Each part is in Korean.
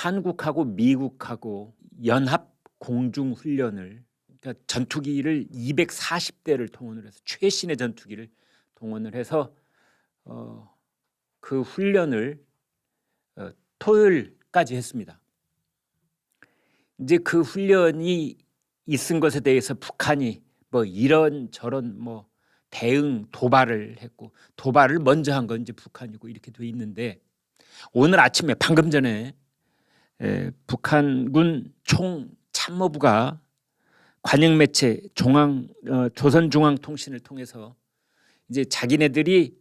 한국하고 미국하고 연합 공중 훈련을, 그러니까 전투기를 240대를 동원을 해서 최신의 전투기를 동원을 해서 그 훈련을 토요일까지 했습니다. 이제 그 훈련이 있은 것에 대해서 북한이 뭐 이런 저런 뭐 대응 도발을 했고, 도발을 먼저 한 건 이제 북한이고 이렇게 돼 있는데, 오늘 아침에 방금 전에 북한군 총참모부가 관영 매체 조선중앙통신을 통해서 이제 자기네들이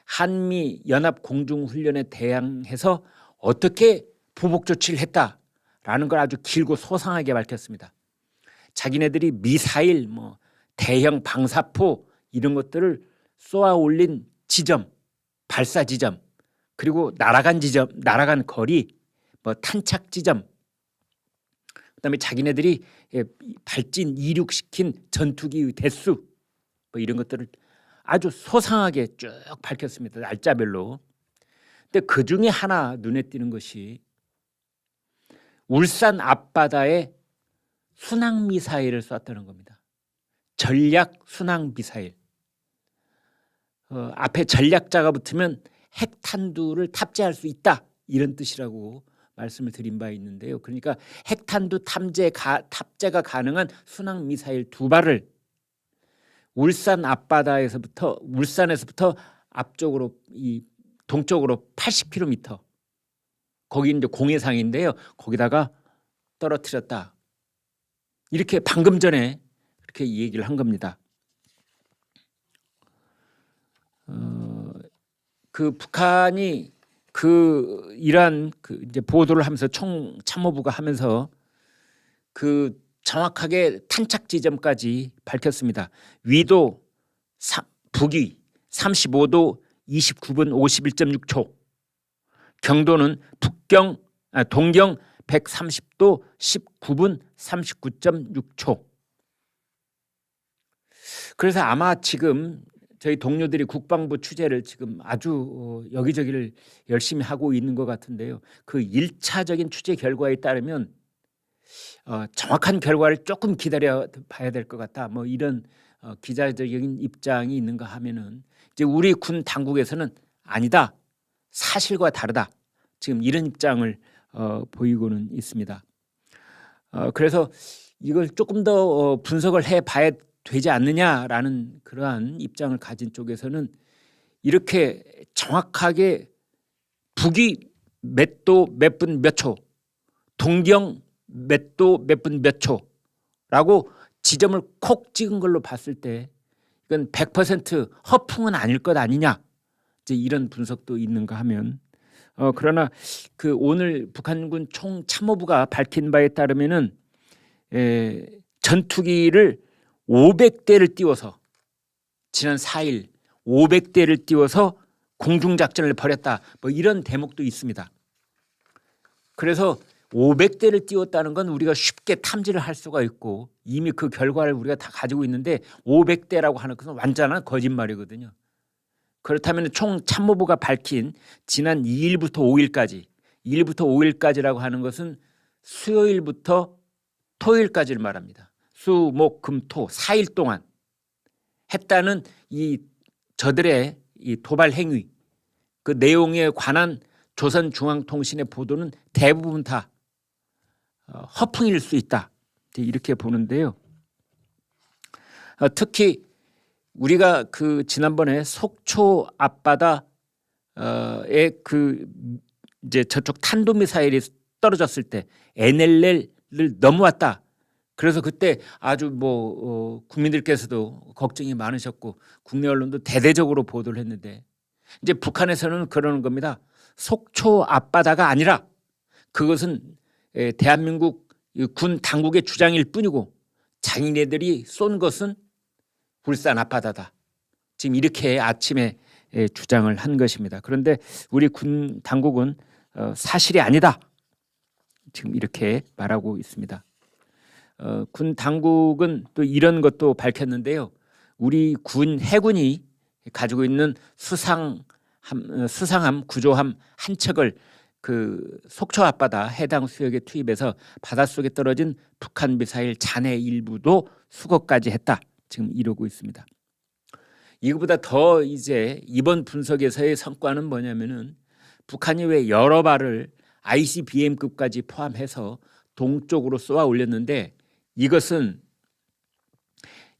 한미 연합 공중 훈련에 대항해서 어떻게 보복 조치를 했다라는 걸 아주 길고 소상하게 밝혔습니다. 자기네들이 미사일, 뭐 대형 방사포 이런 것들을 쏘아 올린 지점, 발사 지점, 그리고 날아간 지점, 날아간 거리, 뭐 탄착 지점, 그다음에 자기네들이 발진 이륙시킨 전투기의 대수, 뭐 이런 것들을 아주 소상하게 쭉 밝혔습니다. 날짜별로. 근데 그 중에 하나 눈에 띄는 것이 울산 앞바다에 순항 미사일을 쐈다는 겁니다. 전략 순항 미사일. 앞에 전략자가 붙으면 핵탄두를 탑재할 수 있다, 이런 뜻이라고 말씀을 드린 바 있는데요. 그러니까 핵탄두 탑재가 가능한 순항 미사일 2발을 울산에서부터 앞쪽으로 이 동쪽으로 80km, 거기 이제 공해상인데요, 거기다가 떨어뜨렸다, 이렇게 방금 전에 그렇게 얘기를 한 겁니다. 그 북한이 이러한 이제 보도를 하면서 총참모부가 하면서 그 정확하게 탄착 지점까지 밝혔습니다. 위도 북위 35도 29분 51.6초, 경도는 동경 130도 19분 39.6초. 그래서 아마 지금 저희 동료들이 국방부 취재를 지금 아주 여기저기를 열심히 하고 있는 것 같은데요. 그 1차적인 취재 결과에 따르면 정확한 결과를 조금 기다려 봐야 될 것 같다, 뭐 이런 기자적인 입장이 있는가 하면은, 이제 우리 군 당국에서는 아니다, 사실과 다르다, 지금 이런 입장을 보이고는 있습니다. 그래서 이걸 조금 더 분석을 해봐야 되지 않느냐라는 그러한 입장을 가진 쪽에서는 이렇게 정확하게 북위 몇 도 몇 분 몇 초, 동경 몇 도 몇 분 몇 초라고 지점을 콕 찍은 걸로 봤을 때 이건 100% 허풍은 아닐 것 아니냐, 이제 이런 분석도 있는가 하면, 그러나 그 오늘 북한군 총참모부가 밝힌 바에 따르면은 전투기를 500대를 띄워서, 지난 4일 500대를 띄워서 공중작전을 벌였다, 뭐 이런 대목도 있습니다. 그래서 500대를 띄웠다는 건 우리가 쉽게 탐지를 할 수가 있고 이미 그 결과를 우리가 다 가지고 있는데, 500대라고 하는 것은 완전한 거짓말이거든요. 그렇다면 총참모부가 밝힌 지난 2일부터 5일까지라고 하는 것은 수요일부터 토요일까지를 말합니다. 수, 목, 금, 토 4일 동안 했다는 저들의 이 도발 행위, 그 내용에 관한 조선중앙통신의 보도는 대부분 다 허풍일 수 있다, 이렇게 보는데요. 특히 우리가 그 지난번에 속초 앞바다에 이제 저쪽 탄도미사일이 떨어졌을 때 NLL을 넘어왔다. 그래서 그때 아주 국민들께서도 걱정이 많으셨고 국내 언론도 대대적으로 보도를 했는데, 이제 북한에서는 그러는 겁니다. 속초 앞바다가 아니라 그것은 대한민국 군 당국의 주장일 뿐이고 자기네들이 쏜 것은 울산 앞바다다, 지금 이렇게 아침에 주장을 한 것입니다. 그런데 우리 군 당국은 사실이 아니다, 지금 이렇게 말하고 있습니다. 군 당국은 또 이런 것도 밝혔는데요. 우리 군 해군이 가지고 있는 수상함 구조함 한 척을 그 속초 앞바다 해당 수역에 투입해서 바닷속에 떨어진 북한 미사일 잔해 일부도 수거까지 했다. 지금 이러고 있습니다. 이거보다 더 이제 이번 분석에서의 성과는 뭐냐면은 북한이 왜 여러 발을 ICBM급까지 포함해서 동쪽으로 쏘아 올렸는데 이것은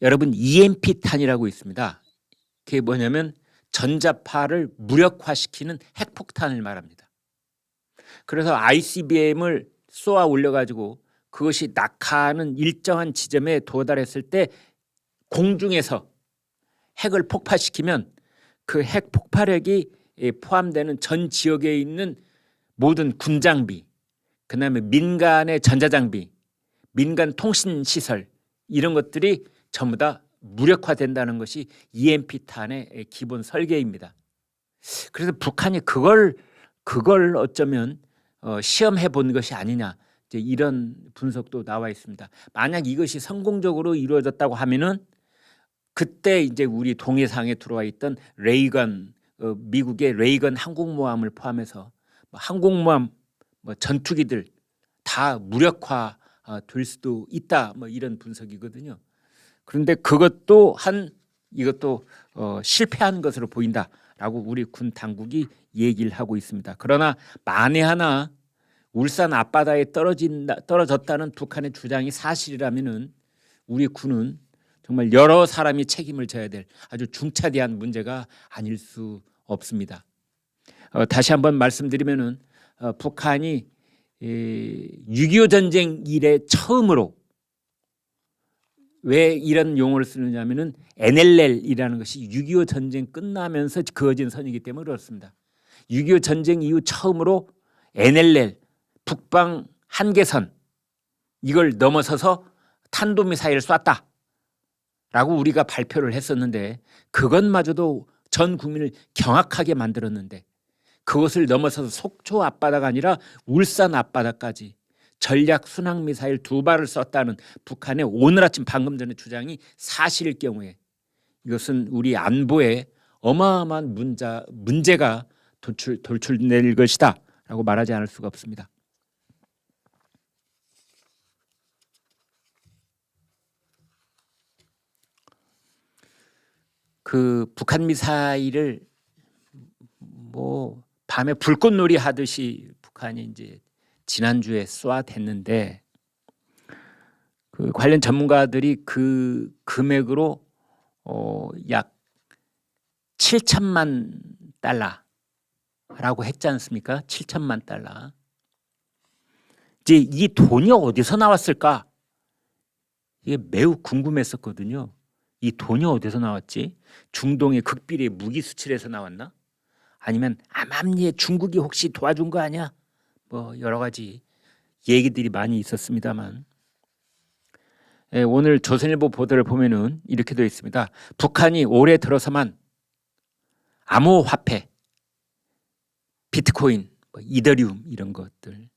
여러분 EMP탄이라고 있습니다. 그게 뭐냐면 전자파를 무력화시키는 핵폭탄을 말합니다. 그래서 ICBM을 쏘아 올려가지고 그것이 낙하하는 일정한 지점에 도달했을 때 공중에서 핵을 폭파시키면 그 핵 폭발력이 포함되는 전 지역에 있는 모든 군장비, 그다음에 민간의 전자장비, 민간 통신시설 이런 것들이 전부 다 무력화된다는 것이 EMP탄의 기본 설계입니다. 그래서 북한이 그걸 어쩌면 시험해 본 것이 아니냐 이제 이런 분석도 나와 있습니다. 만약 이것이 성공적으로 이루어졌다고 하면은 그때 이제 우리 동해상에 들어와 있던 레이건 미국의 레이건 항공모함을 포함해서 항공모함 전투기들 다 무력화 될 수도 있다 이런 분석이거든요. 그런데 이것도 실패한 것으로 보인다라고 우리 군 당국이 얘기를 하고 있습니다. 그러나 만에 하나 울산 앞바다에 떨어졌다는 북한의 주장이 사실이라면은 우리 군은 정말 여러 사람이 책임을 져야 될 아주 중차대한 문제가 아닐 수 없습니다. 다시 한번 말씀드리면은 북한이 6.25 전쟁 이래 처음으로 왜 이런 용어를 쓰느냐면은 NLL이라는 것이 6.25 전쟁 끝나면서 그어진 선이기 때문에 그렇습니다. 6.25 전쟁 이후 처음으로 NLL 북방 한계선 이걸 넘어서서 탄도미사일을 쐈다. 라고 우리가 발표를 했었는데 그것마저도 전 국민을 경악하게 만들었는데 그것을 넘어서서 속초 앞바다가 아니라 울산 앞바다까지 전략 순항미사일 2발을 썼다는 북한의 오늘 아침 방금 전의 주장이 사실일 경우에 이것은 우리 안보에 어마어마한 문제가 돌출될 것이다 라고 말하지 않을 수가 없습니다. 그 북한 미사일을 밤에 불꽃놀이 하듯이 북한이 이제 지난주에 쏘아댔는데 그 관련 전문가들이 그 금액으로 약 7천만 달러라고 했지 않습니까? 7천만 달러. 이제 이 돈이 어디서 나왔을까? 이게 매우 궁금했었거든요. 이 돈이 어디서 나왔지? 중동의 극비리의 무기 수출에서 나왔나? 아니면 암암리에 중국이 혹시 도와준 거 아니야? 여러 가지 얘기들이 많이 있었습니다만 오늘 조선일보 보도를 보면은 이렇게 되어 있습니다. 북한이 올해 들어서만 암호화폐, 비트코인, 이더리움 이런 것들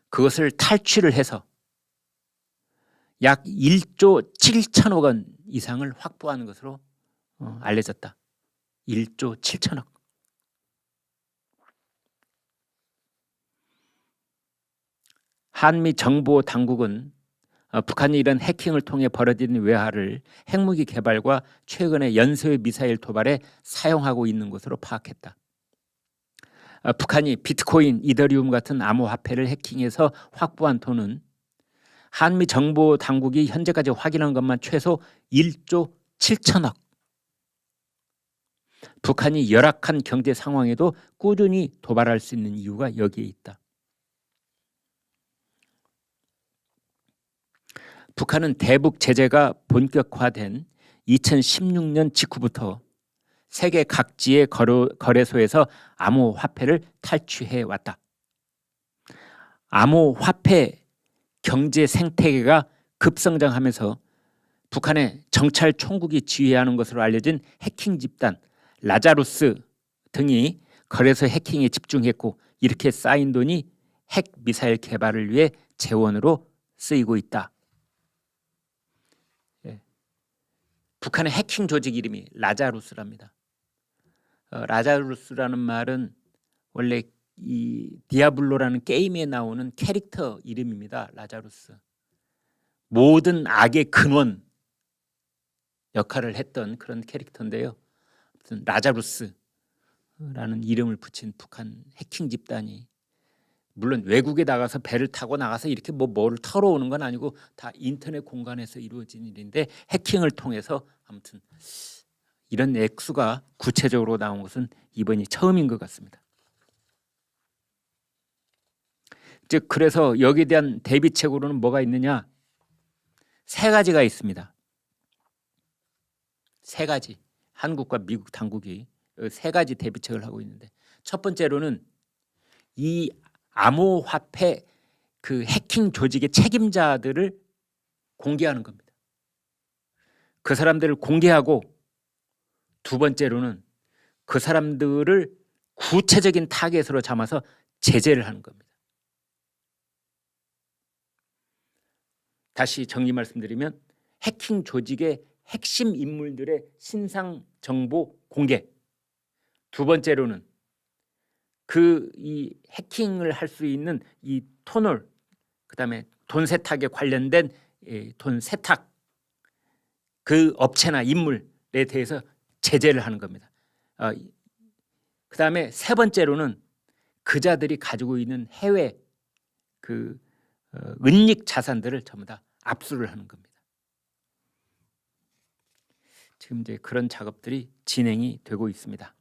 그것을 탈취를 해서 약 1조 7천억 원 이상을 확보하는 것으로 알려졌다. 1조 7천억. 한미 정보 당국은 북한이 이런 해킹을 통해 벌어진 외화를 핵무기 개발과 최근의 연쇄 미사일 도발에 사용하고 있는 것으로 파악했다. 북한이 비트코인, 이더리움 같은 암호화폐를 해킹해서 확보한 돈은 한미 정보 당국이 현재까지 확인한 것만 최소 1조 7천억. 북한이 열악한 경제 상황에도 꾸준히 도발할 수 있는 이유가 여기에 있다. 북한은 대북 제재가 본격화된 2016년 직후부터 세계 각지의 거래소에서 암호화폐를 탈취해 왔다. 암호화폐 경제 생태계가 급성장하면서 북한의 정찰 총국이 지휘하는 것으로 알려진 해킹 집단 라자루스 등이 거래소 해킹에 집중했고 이렇게 쌓인 돈이 핵 미사일 개발을 위해 재원으로 쓰이고 있다. 북한의 해킹 조직 이름이 라자루스랍니다. 라자루스라는 말은 원래 이 디아블로라는 게임에 나오는 캐릭터 이름입니다. 라자루스. 모든 악의 근원 역할을 했던 그런 캐릭터인데요. 아무튼 라자루스라는 이름을 붙인 북한 해킹 집단이, 물론 외국에 나가서 배를 타고 나가서 이렇게 뭐를 털어오는 건 아니고 다 인터넷 공간에서 이루어진 일인데, 해킹을 통해서 아무튼 이런 액수가 구체적으로 나온 것은 이번이 처음인 것 같습니다. 즉 그래서 여기에 대한 대비책으로는 뭐가 있느냐? 세 가지가 있습니다. 세 가지. 한국과 미국 당국이 세 가지 대비책을 하고 있는데, 첫 번째로는 이 암호화폐 그 해킹 조직의 책임자들을 공개하는 겁니다. 그 사람들을 공개하고, 두 번째로는 그 사람들을 구체적인 타겟으로 삼아서 제재를 하는 겁니다. 다시 정리 말씀드리면, 해킹 조직의 핵심 인물들의 신상 정보 공개, 두 번째로는 이 해킹을 할 수 있는 이 터널, 그다음에 돈 세탁에 관련된 돈 세탁 그 업체나 인물에 대해서 제재를 하는 겁니다. 그다음에 세 번째로는 그자들이 가지고 있는 해외 은닉 자산들을 전부 다 압수를 하는 겁니다. 지금 이제 그런 작업들이 진행이 되고 있습니다.